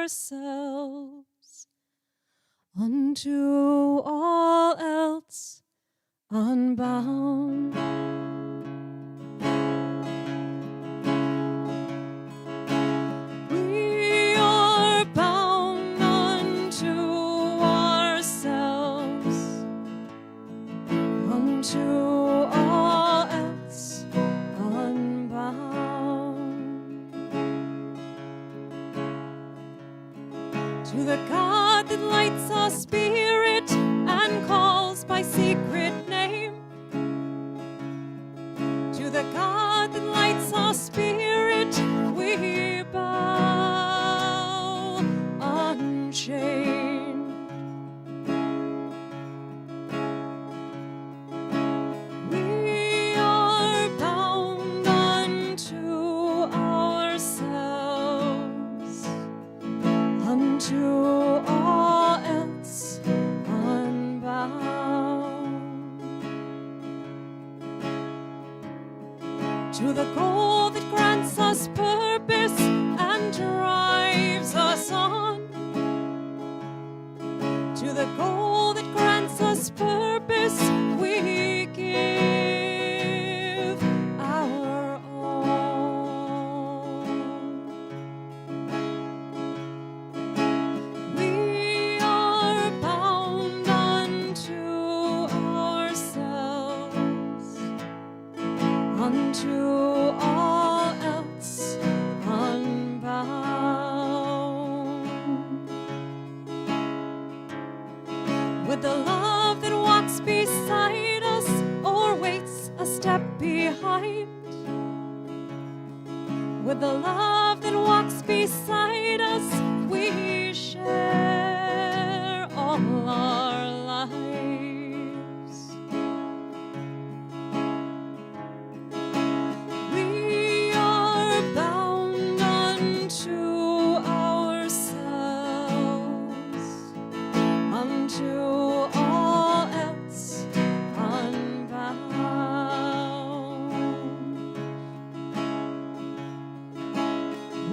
ourselves unto all else unbound. We are bound unto ourselves unto all else unbound. To the God that lights our spirit and calls by secret name, to the God that lights our spirit we bow unchained. We are bound unto ourselves unto all else unbound. To the goal that grants us purpose and drives us on, to the goal that grants us purpose we give our all. We are bound unto ourselves unto all else unbound. With the love that walks beside us or waits a step behind, with the love that walks beside us we share all our lives. We are bound unto ourselves unto all else unbound.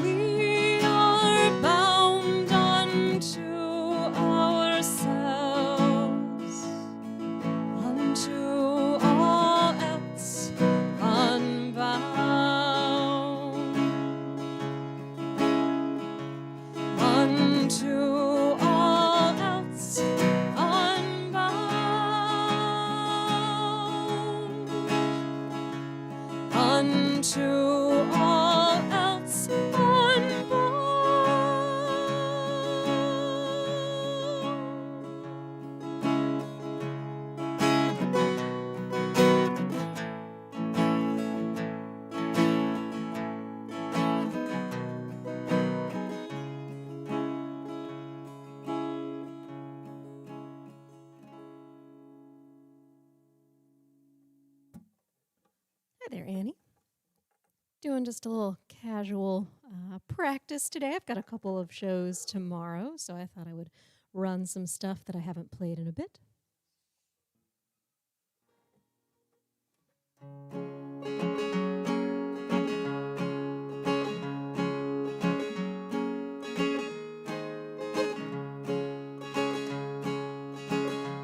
We are bound unto ourselves unto all else unbound. Unto all else unbound. Unto all else unbound. Hi there, Annie. Doing just a little casual practice today. I've got a couple of shows tomorrow, so I thought I would run some stuff that I haven't played in a bit.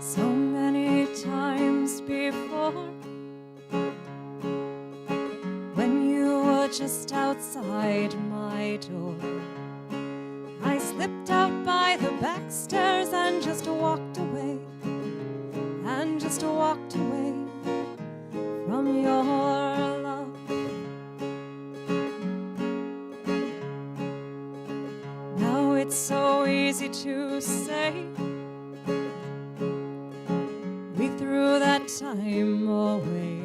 So many times before, when you were just outside my door, I slipped out by the back stairs and just walked away, and just walked away from your love. Now it's so easy to say we threw that time away,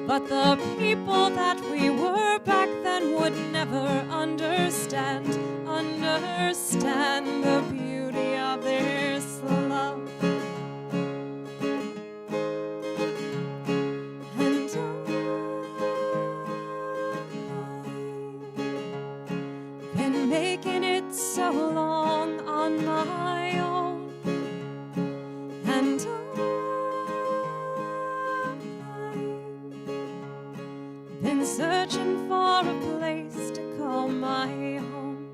but the people that we were back then would never understand the beauty of this love. And I've been making it so long on my own, and I've been searching for a place to call my home.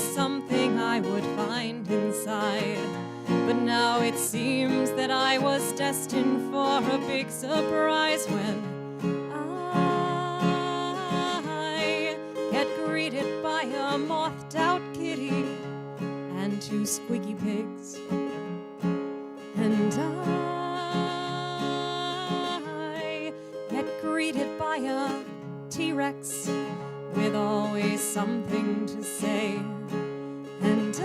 something I would find inside. But now it seems that I was destined for a big surprise when I get greeted by a mouthed out kitty and 2 squeaky pigs. And I get greeted by a T-Rex with always something to say. And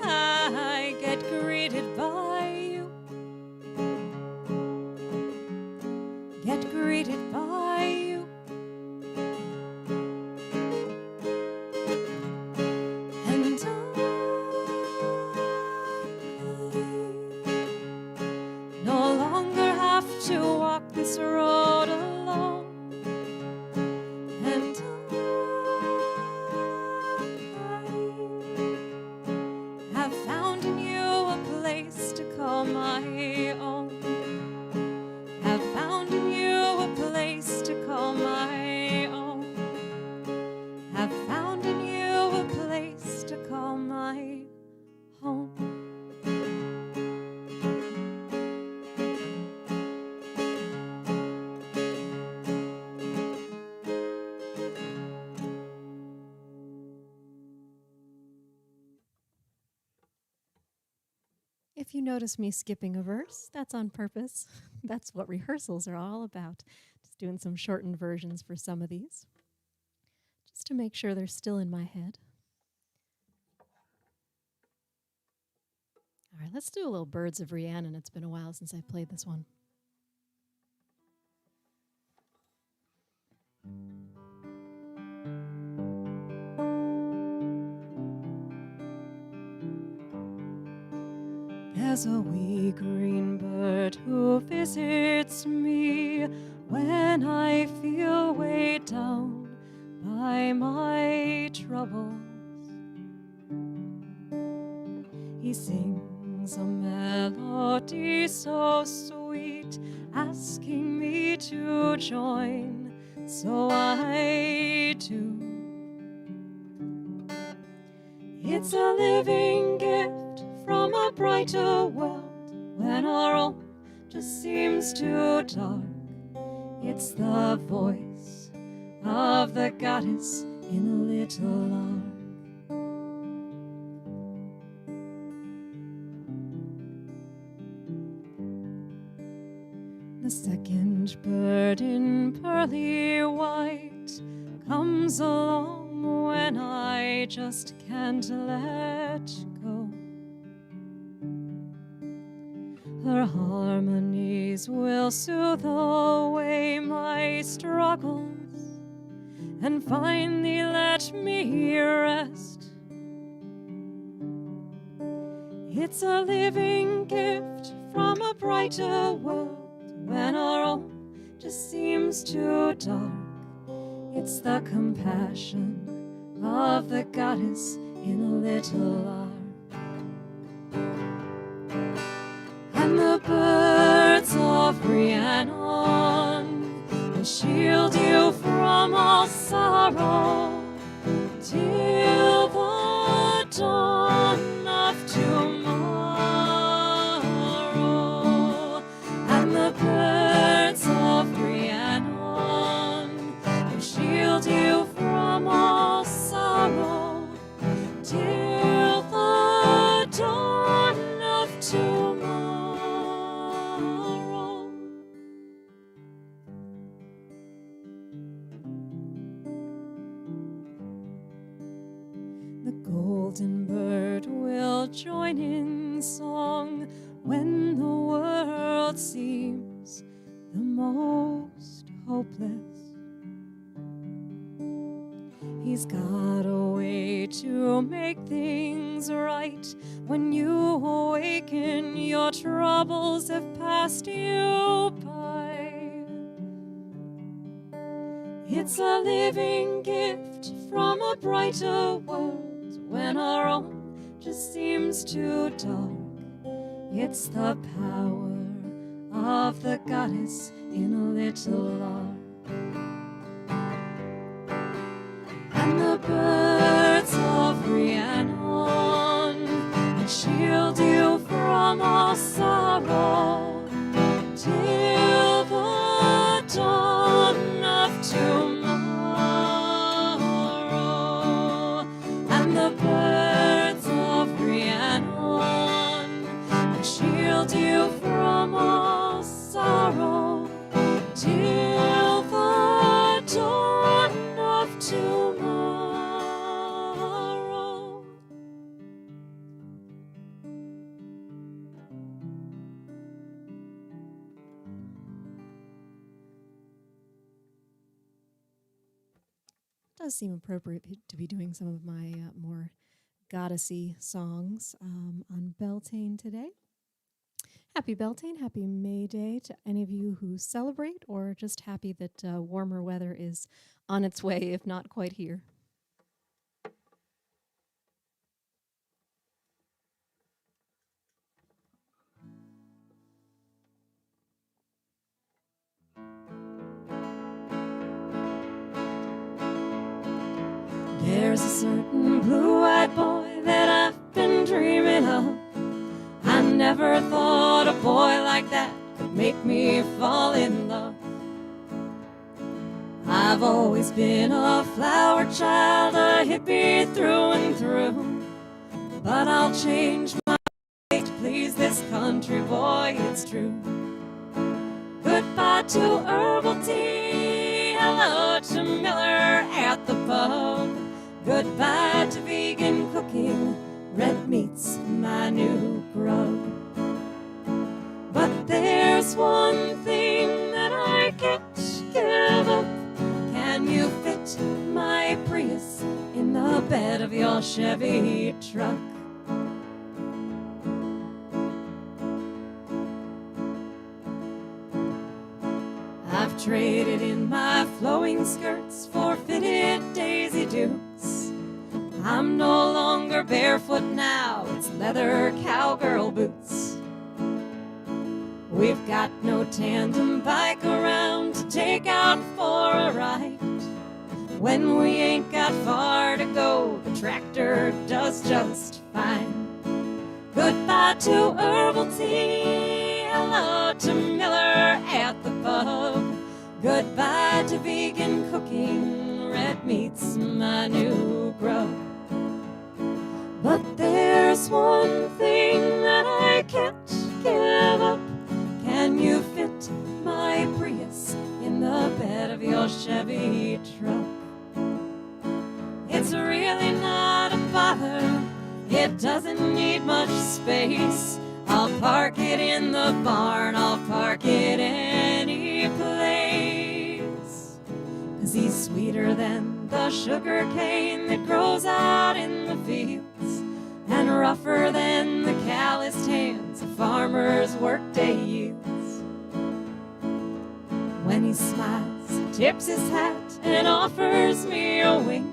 I get greeted by you. Get greeted by you. And I no longer have to walk this road alone. And I have found in you a place to call my own. Have found in you a place to call my own. Have found in you a place to call my home. If you notice me skipping a verse, that's on purpose. That's what rehearsals are all about. Just doing some shortened versions for some of these, just to make sure they're still in my head. All right, let's do a little Birds of Rhiannon. It's been a while since I played this one. There's a wee green bird who visits me when I feel weighed down by my troubles. He sings a melody so sweet, asking me to join, so I do. It's a living gift from a brighter world when our own just seems too dark. It's the voice of the goddess in a little lark. The second bird in pearly white comes along when I just can't let go. Her harmonies will soothe away my struggles and finally let me rest. It's a living gift from a brighter world when our own just seems too dark. It's the compassion of the goddess in a little lark. And the birds of Rhiannon will shield you from all sorrow till the dawn of tomorrow. And the birds of Rhiannon will shield you from all sorrow till the dawn of tomorrow. The golden bird will join in song when the world seems the most hopeless. He's got a way to make things right. When you awaken, your troubles have passed you by. It's a living gift from a brighter world when our own just seems too dark. It's the power of the goddess in a little lark. And the bird shield you from all sorrow till the dawn of tomorrow. And the birds of Rhiannon will shield you from all sorrow till the dawn of tomorrow. It does seem appropriate to be doing some of my more goddessy songs on Beltane today. Happy Beltane, happy May Day to any of you who celebrate, or just happy that warmer weather is on its way, if not quite here. There's a certain blue-eyed boy that I've been dreaming of. I never thought a boy like that could make me fall in love. I've always been a flower child, a hippie through and through. But I'll change my way to please this country boy, it's true. Goodbye to herbal tea, hello to Miller at the pub. Goodbye to vegan cooking, red meat's my new grub. But there's one thing that I can't give up. Can you fit my Prius in the bed of your Chevy truck? I've traded in my flowing skirts for fitted Daisy Dukes. I'm no longer barefoot now, it's leather cowgirl boots. We've got no tandem bike around to take out for a ride. When we ain't got far to go, the tractor does just fine. Goodbye to herbal tea, hello to Miller at the pub. Goodbye to vegan cooking, red meat's my new grub. But there's one thing that I can't give up. Can you fit my Prius in the bed of your Chevy truck? It's really not a bother, it doesn't need much space. I'll park it in the barn, I'll park it any place. 'Cause he's sweeter than the sugar cane that grows out in the fields, and rougher than the calloused hands a farmer's workday yields. When he smiles, tips his hat, and offers me a wink,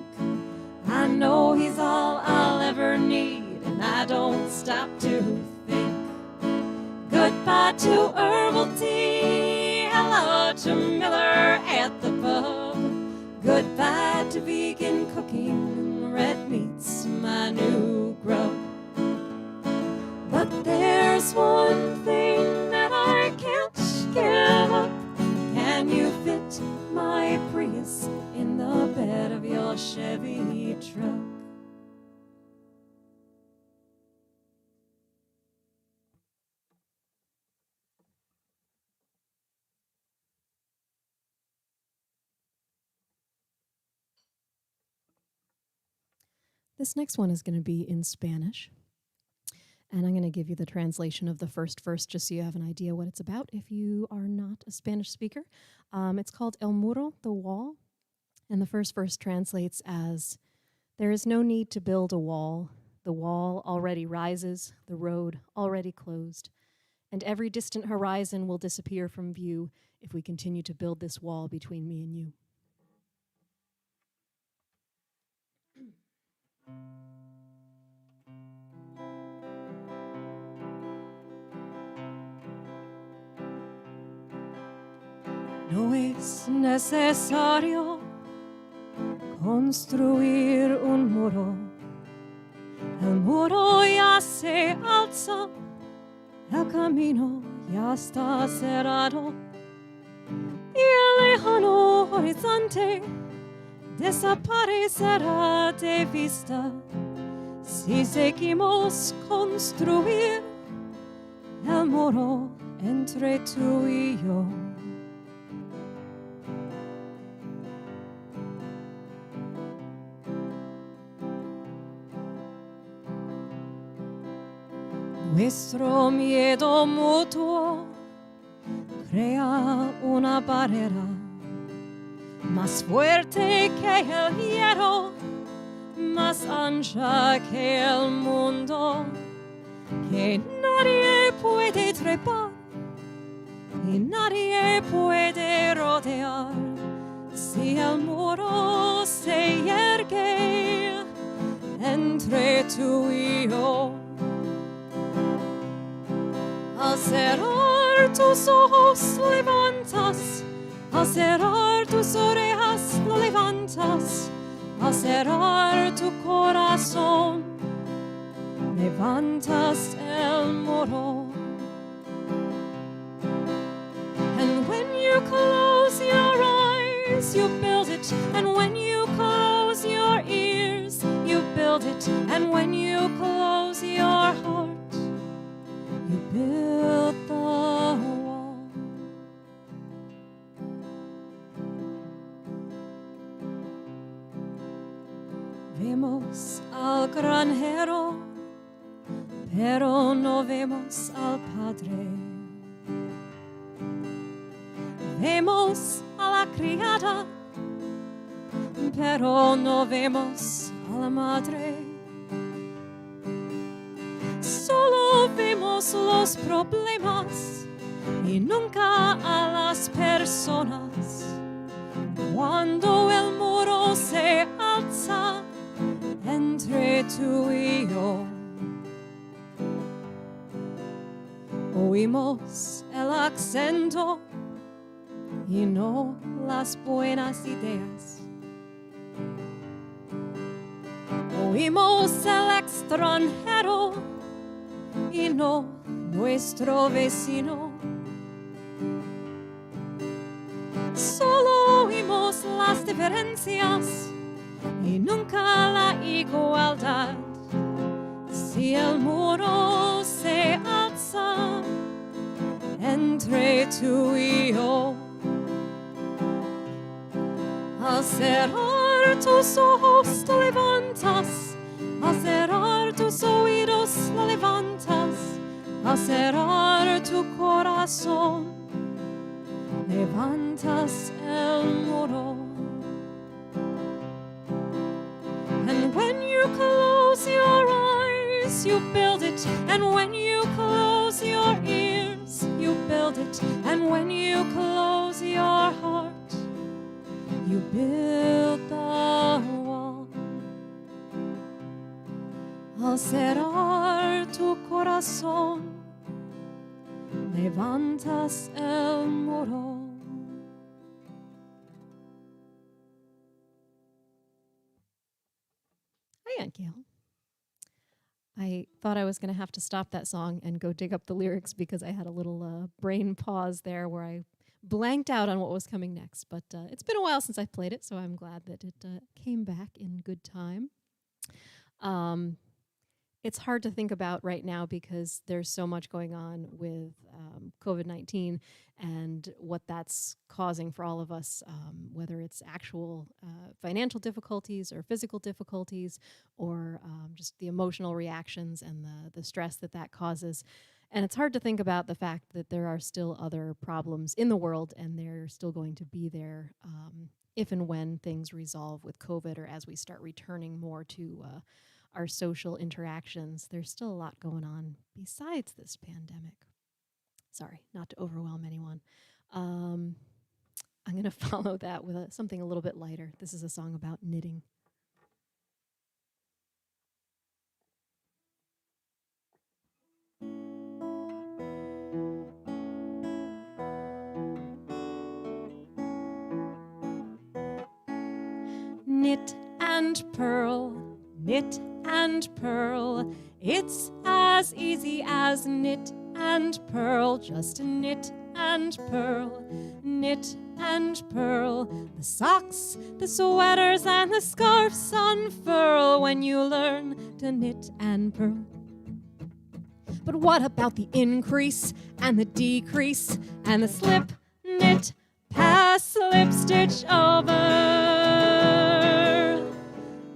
I know he's all I'll ever need, and I don't stop to think. Goodbye to herbal tea, hello to Miller at the pub. Goodbye to vegan cooking, red meat's my new grub. But there's one thing that I can't give up. Can you fit my Prius in the bed of your Chevy truck? This next one is going to be in Spanish. And I'm going to give you the translation of the first verse just so you have an idea what it's about if you are not a Spanish speaker. It's called El Muro, the wall. And the first verse translates as, "There is no need to build a wall. The wall already rises, the road already closed. And every distant horizon will disappear from view if we continue to build this wall between me and you." No es necesario construir un muro El muro ya se alza, el camino ya está cerrado y el lejano horizonte desaparecerá de vista si seguimos construir el muro entre tú y yo. Nuestro miedo mutuo crea una barrera más fuerte que el hierro, más ancha que el mundo, que nadie puede trepar y nadie puede rodear. Si el muro se yergue entre tú y yo, al cerrar tus ojos levantas, al cerrar tus orejas lo levantas, al cerrar tu corazón levantas el muro. And when you close your eyes, you build it. And when you close your ears, you build it. And when you close your heart, you build the wall. Vemos al granjero, pero no vemos al Padre. Vemos a la criada, pero no vemos a la madre. Solo vemos los problemas y nunca a las personas. Cuando el muro se alza entre tú y yo, oímos el acento y no las buenas ideas. Oímos el extranjero y no nuestro vecino. Solo oímos las diferencias y nunca la igualdad. Si el muro se alza entre tú y yo, al cerrar tus ojos te levantas, al cerrar tus oídos lo levantas, al cerrar tu corazón levantas el muro. And when you close your eyes, you build it. And when you close your ears, you build it. And when you close your heart, you build the wall. Al cerrar tu corazón, levantas el muro. Hi, Aunt Gail. I thought I was going to have to stop that song and go dig up the lyrics because I had a little brain pause there where I blanked out on what was coming next. But it's been a while since I've played it, so I'm glad that it came back in good time. It's hard to think about right now because there's so much going on with COVID-19 and what that's causing for all of us, whether it's actual financial difficulties or physical difficulties or just the emotional reactions and the stress that causes. And it's hard to think about the fact that there are still other problems in the world and they're still going to be there if and when things resolve with COVID or as we start returning more to our social interactions. There's still a lot going on besides this pandemic. Sorry, not to overwhelm anyone. I'm going to follow that with something a little bit lighter. This is a song about knitting. Knit and purl, knit and pearl. It's as easy as knit and pearl, just knit and pearl, knit and pearl. The socks, the sweaters, and the scarves unfurl when you learn to knit and pearl. But what about the increase and the decrease and the slip, knit, pass, slip, stitch over?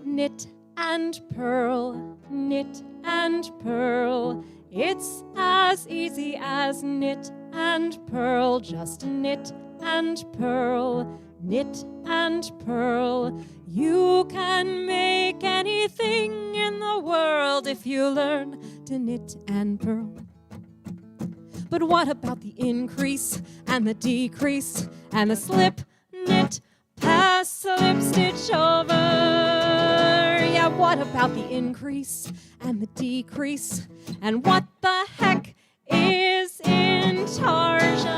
Knit and pearl, knit and pearl. It's as easy as knit and pearl, just knit and pearl, knit and pearl. You can make anything in the world if you learn to knit and pearl. But what about the increase and the decrease and the slip, knit, pass, slip, stitch over? Yeah, what about the increase and the decrease? And what the heck is intarsia?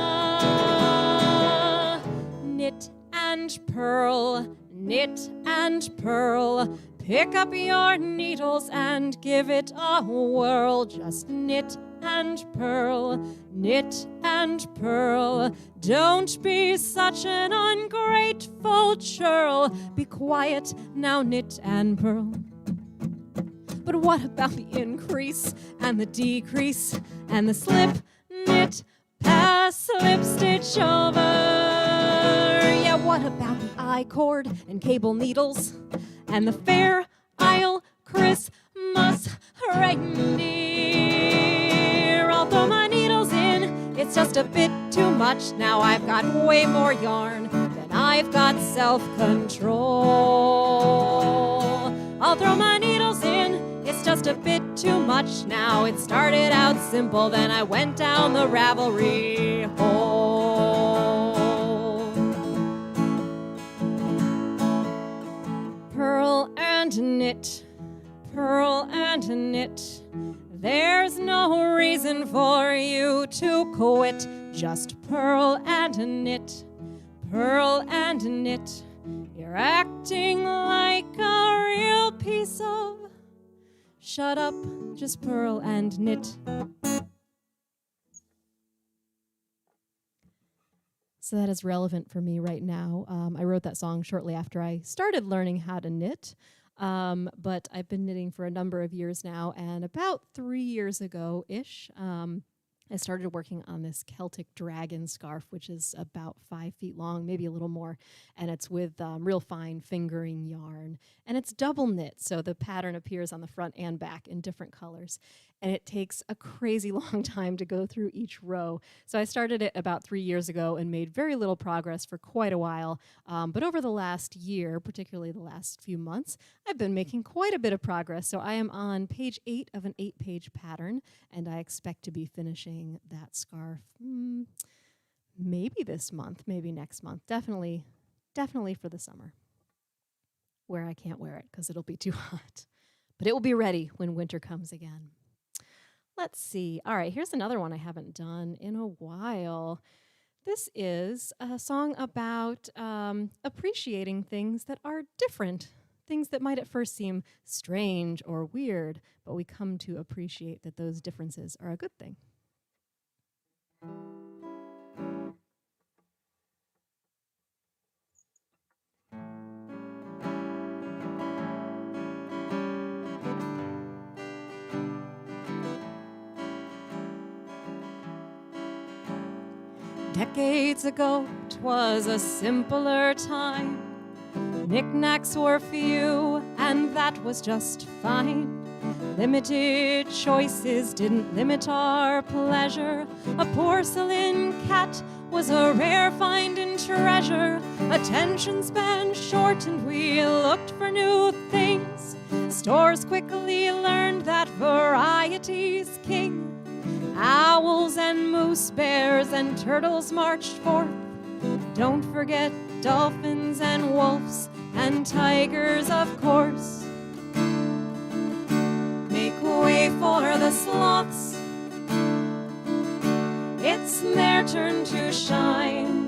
Knit and pearl, knit and pearl. Pick up your needles and give it a whirl. Just knit and pearl, knit and pearl. Don't be such an ungrateful churl. Be quiet, now knit and pearl. But what about the increase and the decrease and the slip, knit, pass, slip, stitch over? Yeah, what about the I-cord and cable needles and the Fair Isle Christmas reindeer? I'll throw my needles in, it's just a bit too much. Now I've got way more yarn than I've got self-control. I'll throw my needles in, it's just a bit too much now. It started out simple, then I went down the Ravelry hole. Pearl and knit, pearl and knit. There's no reason for you to quit. Just pearl and knit, pearl and knit. You're acting like a real piece of... Shut up, just pearl and knit. So that is relevant for me right now. I wrote that song shortly after I started learning how to knit. But I've been knitting for a number of years now, and about 3 years ago-ish, I started working on this Celtic dragon scarf, which is about 5 feet long, maybe a little more, and it's with real fine fingering yarn. And it's double knit, so the pattern appears on the front and back in different colors. And it takes a crazy long time to go through each row. So I started it about 3 years ago and made very little progress for quite a while. But over the last year, particularly the last few months, I've been making quite a bit of progress. So I am on page 8 of an 8-page pattern, and I expect to be finishing that scarf maybe this month, maybe next month. Definitely for the summer, where I can't wear it because it'll be too hot. But it will be ready when winter comes again. Let's see. All right, here's another one I haven't done in a while. This is a song about appreciating things that are different, things that might at first seem strange or weird, but we come to appreciate that those differences are a good thing. Decades ago, 'twas a simpler time. Knickknacks were few, and that was just fine. Limited choices didn't limit our pleasure. A porcelain cat was a rare find and treasure. Attention span short, and we looked for new things. Stores quickly learned that variety's king. Owls and moose, bears and turtles marched forth. Don't forget dolphins and wolves and tigers, of course. Make way for the sloths. It's their turn to shine.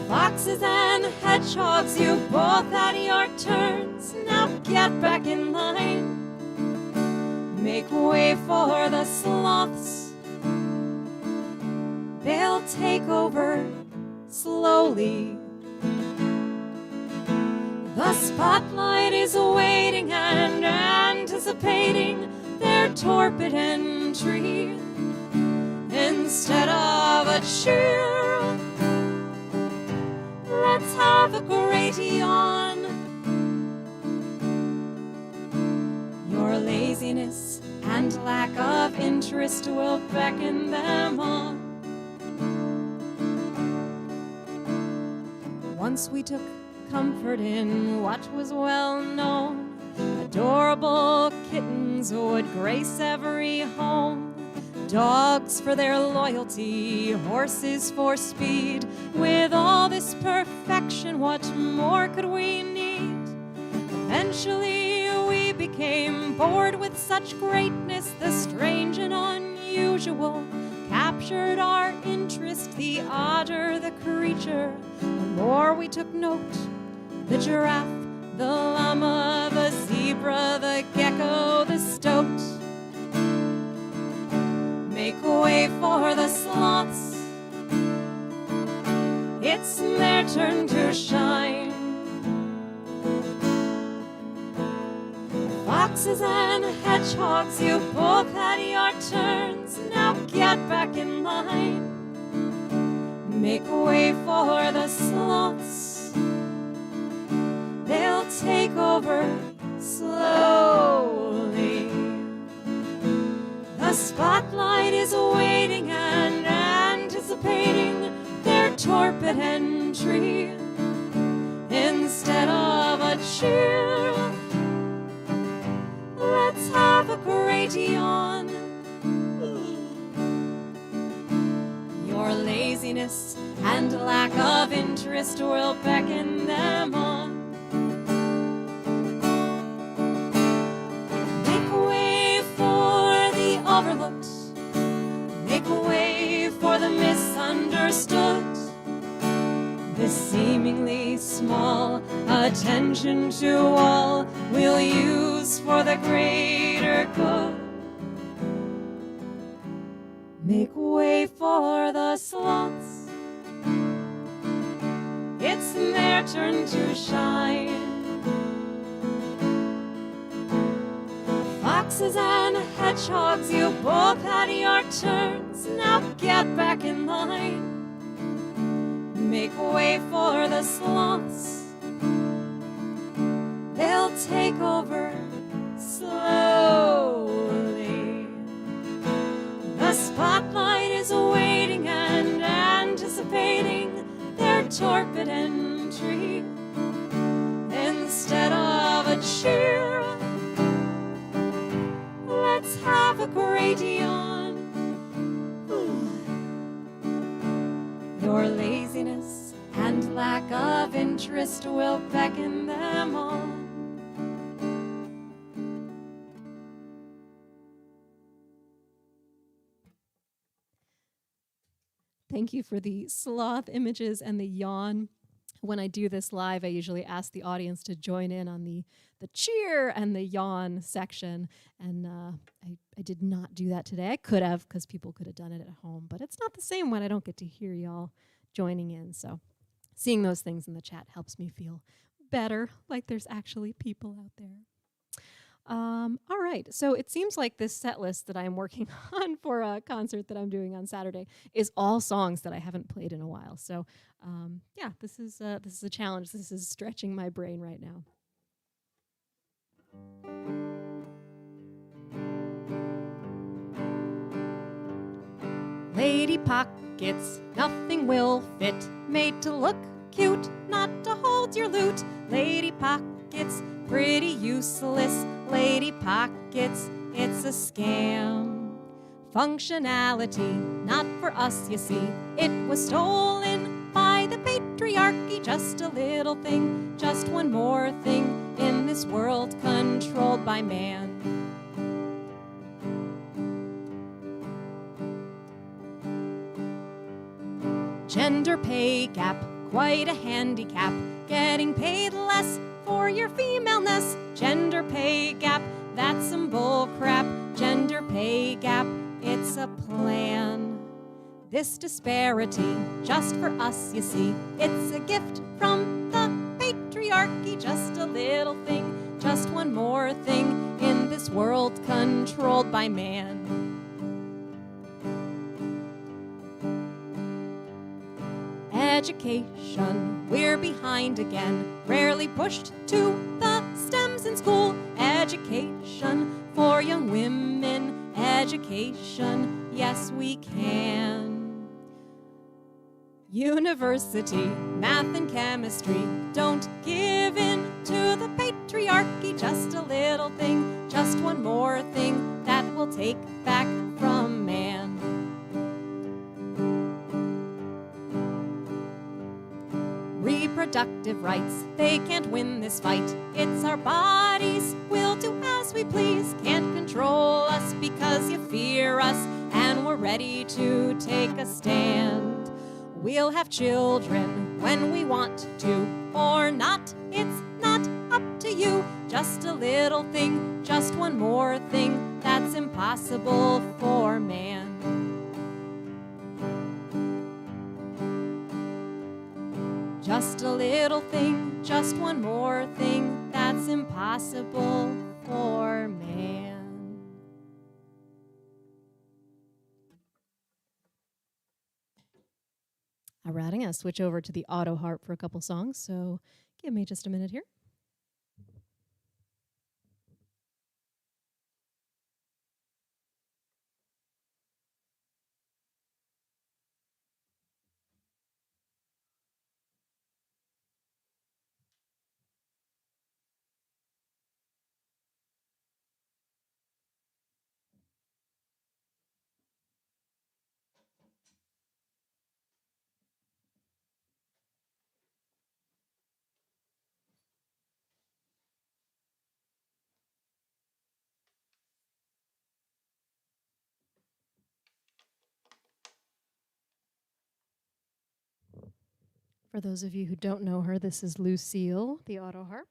Fox Foxes and hedgehogs, you both had your turns. Now get back in line. Make way for the sloths. They'll take over slowly. The spotlight is waiting and anticipating their torpid entry. Instead of a cheer, let's have a great yawn. Your laziness and lack of interest will beckon them on. Once we took comfort in what was well known. Adorable kittens would grace every home. Dogs for their loyalty, horses for speed. With all this perfection, what more could we need? Eventually we became bored with such greatness. The strange and unusual captured our interest. The odder the creature, the more we took note. The giraffe, the llama, the zebra, the gecko, the stoat. Make way for the sloths. It's their turn to shine. Foxes and hedgehogs, you both had your turns. Now get back in line. Make way for the sloths. They'll take over slowly. The spotlight is waiting and anticipating their torpid entry. Instead of a cheer, let's have a great yawn. Your laziness and lack of interest will beckon them on. Overlooked. Make way for the misunderstood. This seemingly small attention to all we'll use for the greater good. Make way for the sloths. It's their turn to shine. Foxes and hedgehogs, you both had your turns. Now get back in line. Make way for the sloths. They'll take over slowly. The spotlight is waiting and anticipating their torpid entry. Instead of a cheer, let's have a great yawn. Your laziness and lack of interest will beckon them on. Thank you for the sloth images and the yawn. When I do this live, I usually ask the audience to join in on the cheer and the yawn section. And I did not do that today. I could have, because people could have done it at home. But it's not the same when I don't get to hear y'all joining in. So seeing those things in the chat helps me feel better, like there's actually people out there. All right, so it seems like this set list that I'm working on for a concert that I'm doing on Saturday is all songs that I haven't played in a while. So yeah, this is a challenge. This is stretching my brain right now. Lady pockets, nothing will fit. Made to look cute, not to hold your loot. Lady pockets, pretty useless. Lady pockets, it's a scam. Functionality, not for us, you see. It was stolen by the patriarchy. Just a little thing, just one more thing in this world controlled by man. Gender pay gap, quite a handicap. Getting paid less for your femaleness. Gender pay gap, that's some bull crap. Gender pay gap, it's a plan. This disparity, just for us, you see, it's a gift from the patriarchy. Just a little thing, just one more thing in this world controlled by man. Education, we're behind again, rarely pushed to the STEMs in school. Education for young women, education, yes we can. University, math and chemistry, don't give in to the patriarchy. Just a little thing, just one more thing that we'll take back from man. Reproductive rights, they can't win this fight. It's our bodies, we'll do as we please. Can't control us because you fear us, and we're ready to take a stand. We'll have children when we want to, or not, it's not up to you. Just a little thing, just one more thing that's impossible for man. Just a little thing, just one more thing that's impossible for man. All right, I'm going to switch over to the auto harp for a couple songs, so give me just a minute here. For those of you who don't know her, this is Lucille, the auto harp.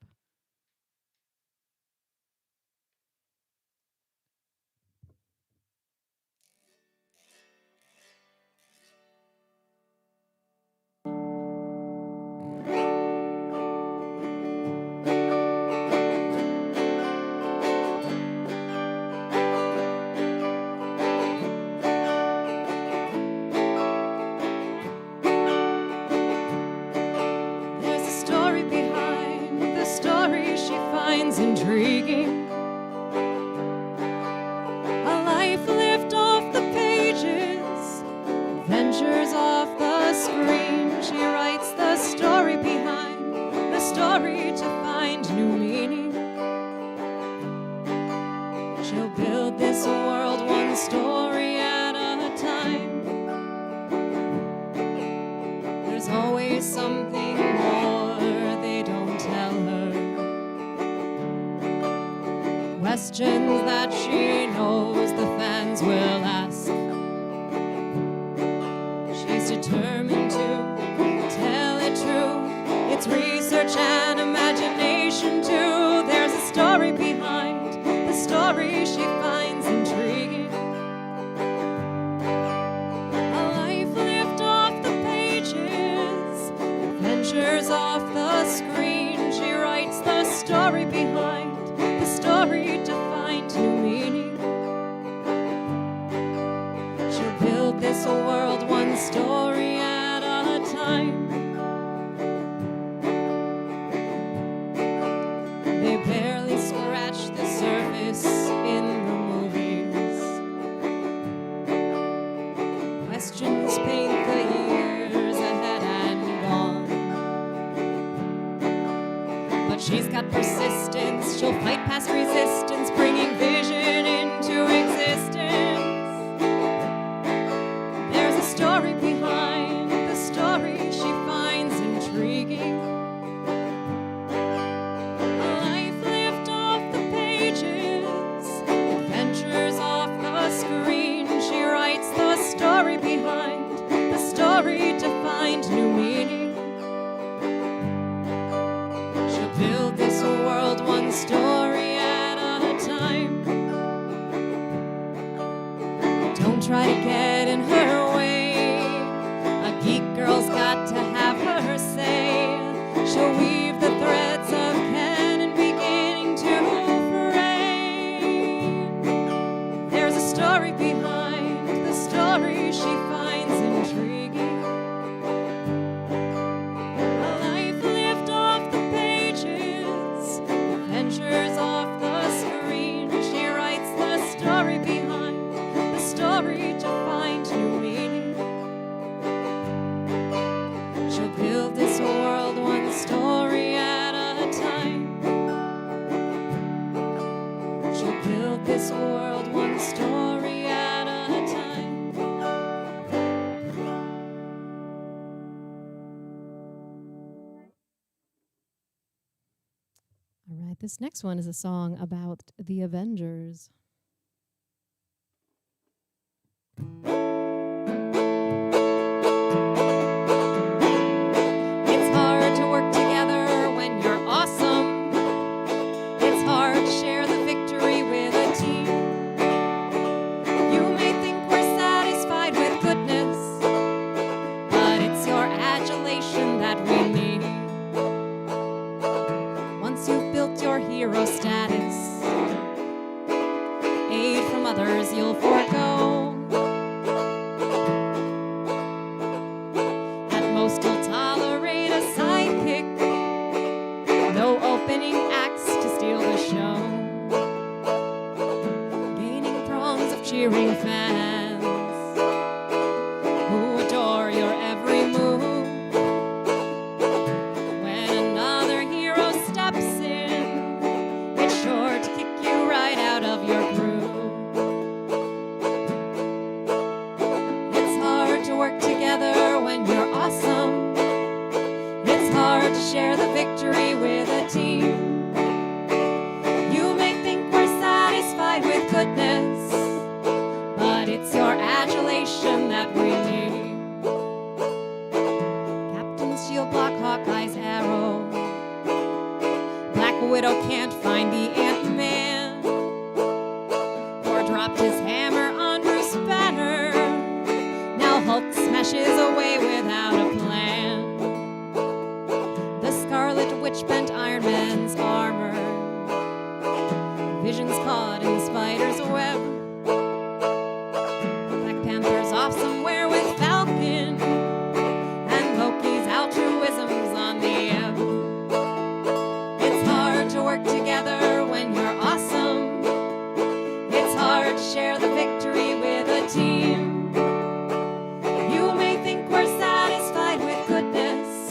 Intriguing, a life lived off the pages, adventures off the screen. She writes the story behind the story to find new meaning. She'll build this world one story at a time. There's always something more they don't tell her. Questions that she knows the fans will ask. She's determined to tell it true. It's research and imagination too. There's a story behind the story she finds intriguing. A life lived off the pages, adventures off the screen. She writes the story behind the story to find new meaning. She'll build this world one story at a time. They barely scratch the surface in the movies. Questions paint the years ahead and gone. But she's got persistence, she'll fight past resistance, bringing vision into existence. There's a story behind the story she finds intriguing. A life lived off the pages, adventures off the screen. She writes the story behind the story to find new meaning. Don't try to get in her way. A geek girl's got to have her say. She'll weave the threads of canon beginning to fray. There's a story behind the story she finds intriguing. A life lived off the pages, adventures off the screen. She writes the story behind the story to find new meaning. She'll build this world one story at a time. She'll build this world one story at a time. All right, this next one is a song about the Avengers. It's hard to work together when you're awesome. It's hard to share the victory with a team. You may think we're satisfied with goodness, but it's your adulation that we need. Once you've built your hero status, aid from others you'll forego. At most you'll tolerate a sidekick, no opening acts to steal the show. Gaining throngs of cheering fans who adore your every move. When another hero steps in, it's sure to kick you right out of your groove. It's hard to work together when you're awesome. It's hard to share the victory with a team. You may think we're satisfied with goodness, but it's your adulation that we need. Captain Shield block Hawkeye's arrow. Black Widow can't find the Ant-Man, or dropped his hammer on Bruce Banner. Now Hulk smashes away without a plan. The Scarlet Witch bent Iron Man's armor. Vision's caught in the spider's web. Black Panther's off somewhere with Falcon, and Loki's altruism's on the ebb. It's hard to work together when you're awesome. It's hard to share the victory with a team. You may think we're satisfied with goodness,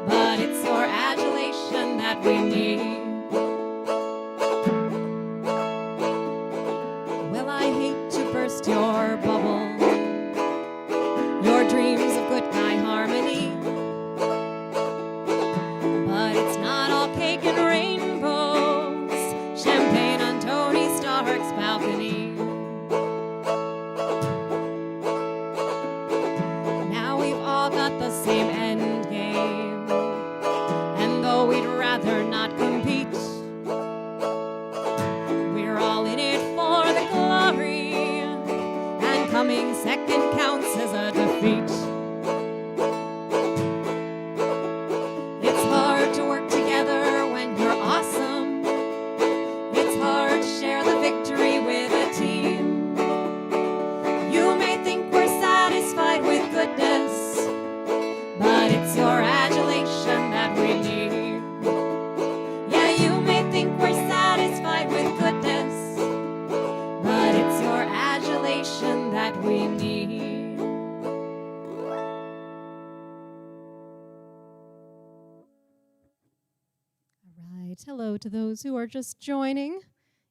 but it's your adulation that we need. Well, I hate to burst your bubble, your dreams of good guy harmony, but it's not all cake and rainbows, champagne on Tony Stark's balcony. Now we've all got the same end game, and though we'd rather not compete, we're all in it for the glory, and coming second counts as a defeat. It's hard to work together when you're awesome. It's hard to share the victory with a team. You may think we're satisfied with goodness, but it's your adulation that we need. Yeah, you may think we're satisfied with goodness, but it's your adulation that we need. All right, hello to those who are just joining.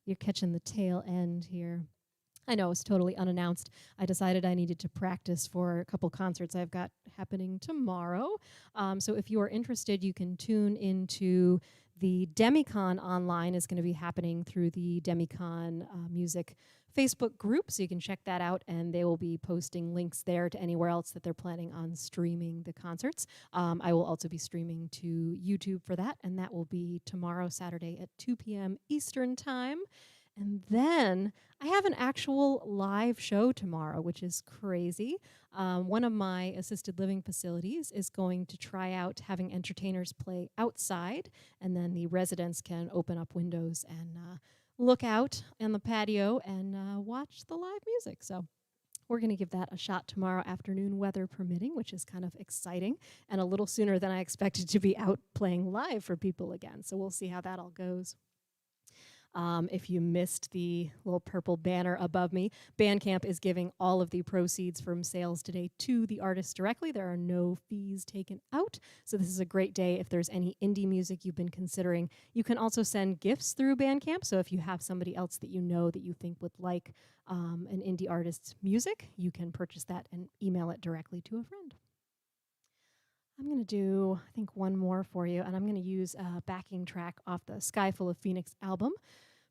You're catching the tail end here. I know it's totally unannounced. I decided I needed to practice for a couple concerts I've got happening tomorrow. So if you are interested, you can tune into the Demicon online. Is going to be happening through the Demicon music Facebook group, so you can check that out, and they will be posting links there to anywhere else that they're planning on streaming the concerts. I will also be streaming to YouTube for that, and that will be tomorrow, Saturday at 2 p.m. Eastern Time. And then I haven't an actual live show tomorrow, which is crazy. One of my assisted living facilities is going to try out having entertainers play outside, and then the residents can open up windows and look out on the patio and watch the live music. So we're going to give that a shot tomorrow afternoon, weather permitting, which is kind of exciting and a little sooner than I expected to be out playing live for people again. So we'll see how that all goes. If you missed the little purple banner above me, Bandcamp is giving all of the proceeds from sales today to the artists directly. There are no fees taken out. So this is a great day if there's any indie music you've been considering. You can also send gifts through Bandcamp. So if you have somebody else that you know that you think would like an indie artist's music, you can purchase that and email it directly to a friend. I'm going to do, I think, one more for you, and I'm going to use a backing track off the Sky Full of Phoenix album.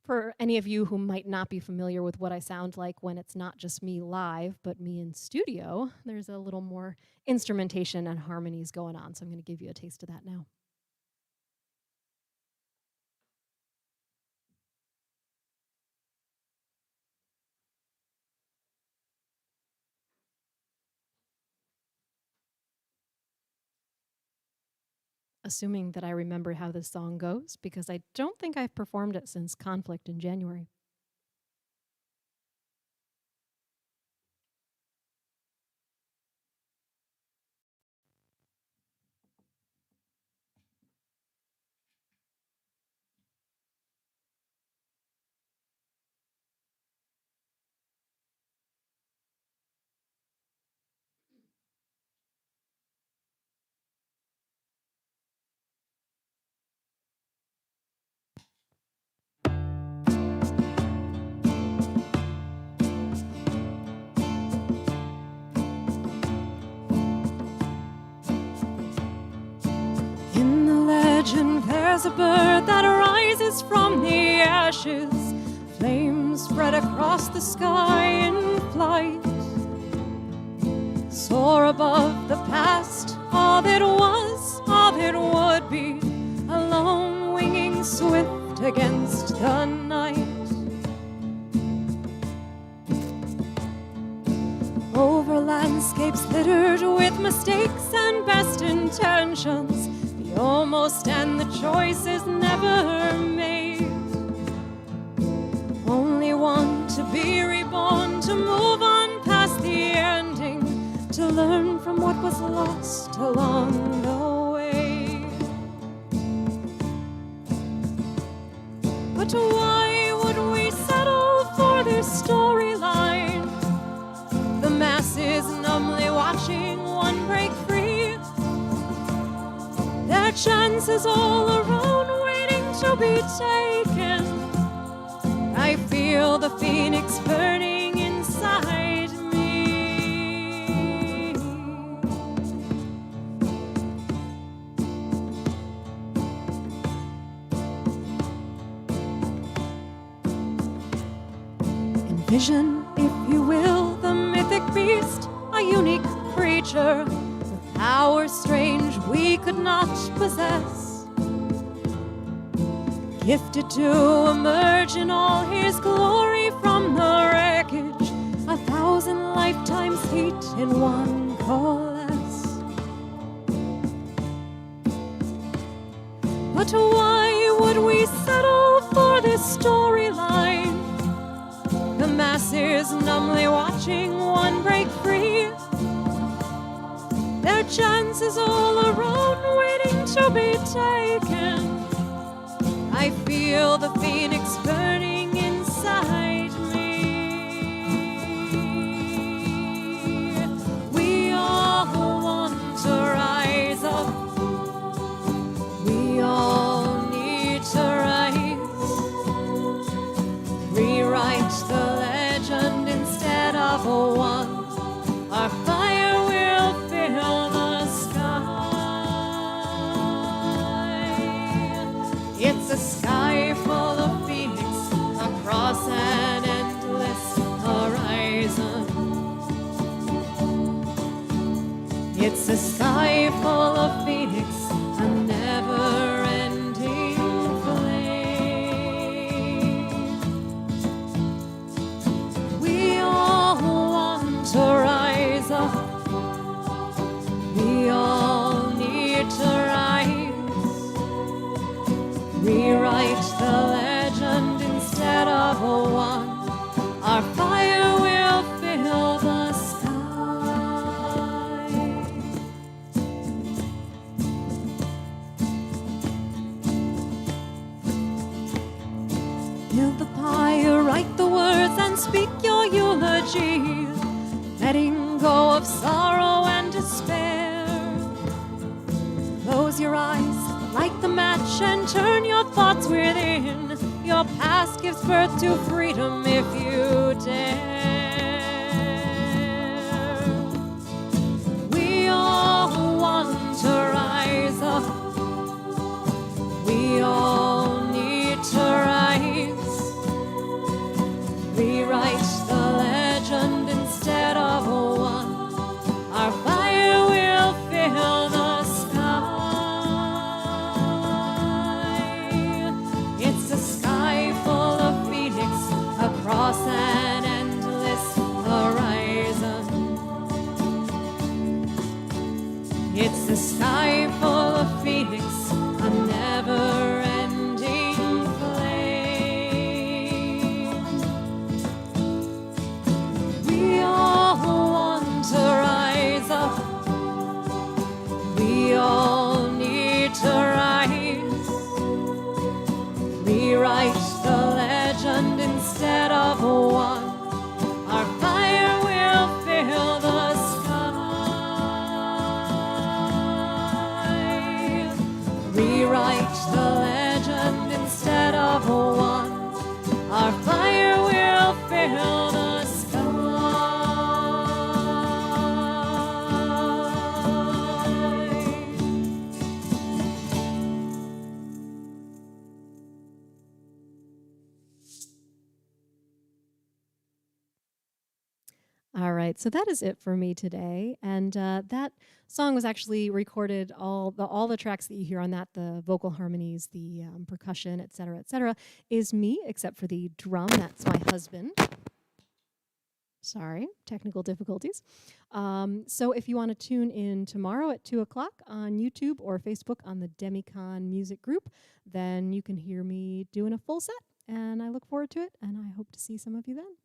For any of you who might not be familiar with what I sound like when it's not just me live, but me in studio, there's a little more instrumentation and harmonies going on, so I'm going to give you a taste of that now. Assuming that I remember how this song goes, because I don't think I've performed it since Conflict in January. There's a bird that rises from the ashes, flames spread across the sky in flight. Soar above the past, all that was, all that would be, alone winging swift against the night. Over landscapes littered with mistakes and best intentions, almost and the choice is never made. Only one to be reborn, to move on past the ending, to learn from what was lost along the way. But why would we settle for this storyline? The masses numbly watching one break free. Their chances all around waiting to be taken. I feel the phoenix burning inside me. Envision, if you will, the mythic beast, a unique creature, powers strange we could not possess, gifted to emerge in all his glory from the wreckage, 1,000 lifetimes heat in one coalesce. But why would we settle for this storyline? The masses numbly watching one break free. Their chances all around waiting to be taken. I feel the phoenix burning inside me. We all want to rise up. We all need to rise. Rewrite the legend instead of a one. Our fire will fill the sky. It's a sky full of phoenix across an endless horizon. It's a sky full of phoenix, a never-ending flame. eulogy, letting go of sorrow and despair. Close your eyes, light the match, and turn your thoughts within. Your past gives birth to freedom if you dare. We all want to rise up. We all need to rise. Rewrite the legend instead of one. Our fire will fill the sky. It's a sky full of phoenix across an endless horizon. It's the sky full of phoenix, a never-ending flame. We all want to rise up. We all need to rise. Rewrite the legend instead of one. Our fire will fill the sky. Rewrite the legend instead of one. Our fire will fill the sky. All right, so that is it for me today, and that song was actually recorded. All the tracks that you hear on that, the vocal harmonies, the percussion, et cetera, is me, except for the drum. That's my husband. Sorry, technical difficulties. So if you want to tune in tomorrow at 2 o'clock on YouTube or Facebook on the Demicon Music Group, then you can hear me doing a full set, and I look forward to it, and I hope to see some of you then.